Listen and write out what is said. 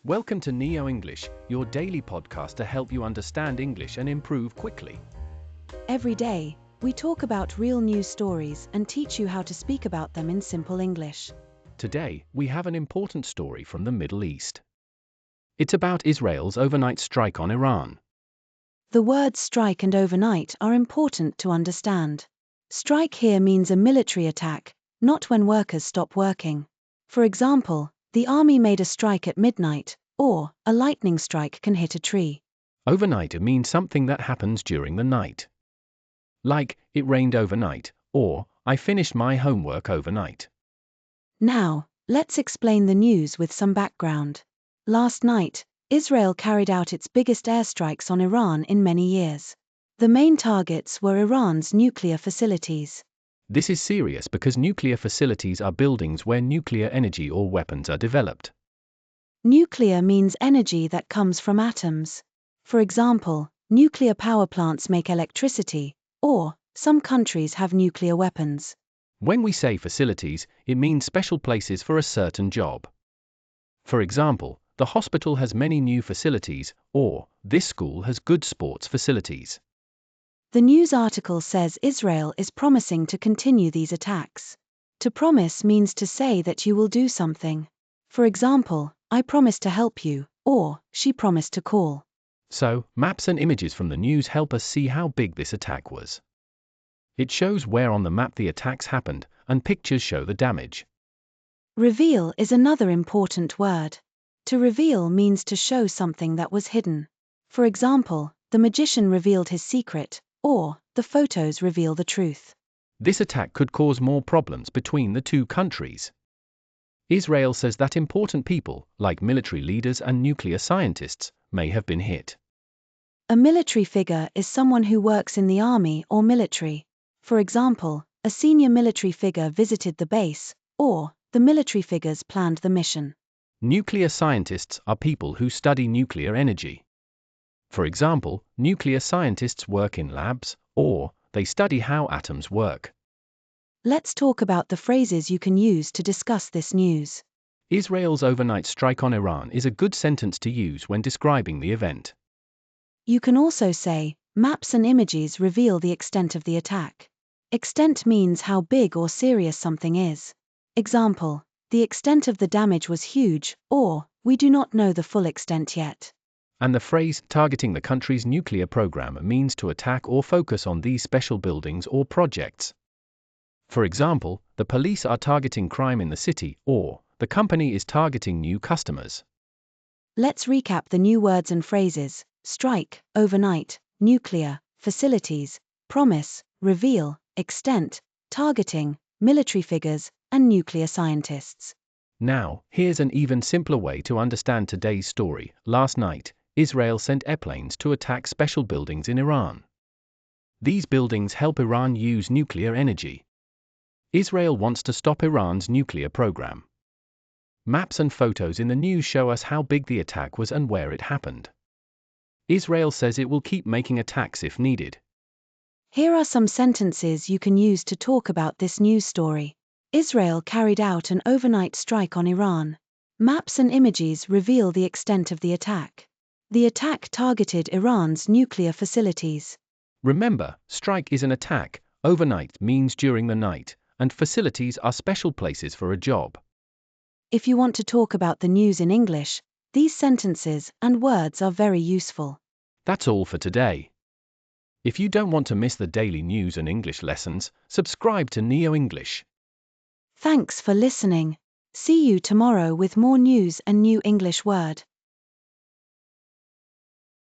Welcome to NeoEnglish, your daily podcast to help you understand English and improve quickly. Every day, we talk about real news stories and teach you how to speak about them in simple English. Today, we have an important story from the Middle East. It's about Israel's overnight strike on Iran. The words strike and overnight are important to understand. Strike here means a military attack, not when workers stop working. For example, the army made a strike at midnight, or a lightning strike can hit a tree. Overnight means something that happens during the night. Like, it rained overnight, or, I finished my homework overnight. Now, let's explain the news with some background. Last night, Israel carried out its biggest airstrikes on Iran in many years. The main targets were Iran's nuclear facilities. This is serious because nuclear facilities are buildings where nuclear energy or weapons are developed. Nuclear means energy that comes from atoms. For example, nuclear power plants make electricity, or some countries have nuclear weapons. When we say facilities, it means special places for a certain job. For example, the hospital has many new facilities, or this school has good sports facilities. The news article says Israel is promising to continue these attacks. To promise means to say that you will do something. For example, I promise to help you, or she promised to call. So, maps and images from the news help us see how big this attack was. It shows where on the map the attacks happened, and pictures show the damage. Reveal is another important word. To reveal means to show something that was hidden. For example, the magician revealed his secret, or the photos reveal the truth. This attack could cause more problems between the two countries. Israel says that important people, like military leaders and nuclear scientists, may have been hit. A military figure is someone who works in the army or military. For example, a senior military figure visited the base, or the military figures planned the mission. Nuclear scientists are people who study nuclear energy. For example, nuclear scientists work in labs, or they study how atoms work. Let's talk about the phrases you can use to discuss this news. Israel's overnight strike on Iran is a good sentence to use when describing the event. You can also say, maps and images reveal the extent of the attack. Extent means how big or serious something is. Example, the extent of the damage was huge, or, we do not know the full extent yet. And the phrase, targeting the country's nuclear program means to attack or focus on these special buildings or projects. For example, the police are targeting crime in the city, or, the company is targeting new customers. Let's recap the new words and phrases: strike, overnight, nuclear, facilities, promise, reveal, extent, targeting, military figures, and nuclear scientists. Now, here's an even simpler way to understand today's story. Last night, Israel sent airplanes to attack special buildings in Iran. These buildings help Iran use nuclear energy. Israel wants to stop Iran's nuclear program. Maps and photos in the news show us how big the attack was and where it happened. Israel says it will keep making attacks if needed. Here are some sentences you can use to talk about this news story. Israel carried out an overnight strike on Iran. Maps and images reveal the extent of the attack. The attack targeted Iran's nuclear facilities. Remember, strike is an attack, overnight means during the night, and facilities are special places for a job. If you want to talk about the news in English, these sentences and words are very useful. That's all for today. If you don't want to miss the daily news and English lessons, subscribe to NeoEnglish. Thanks for listening. See you tomorrow with more news and new English word.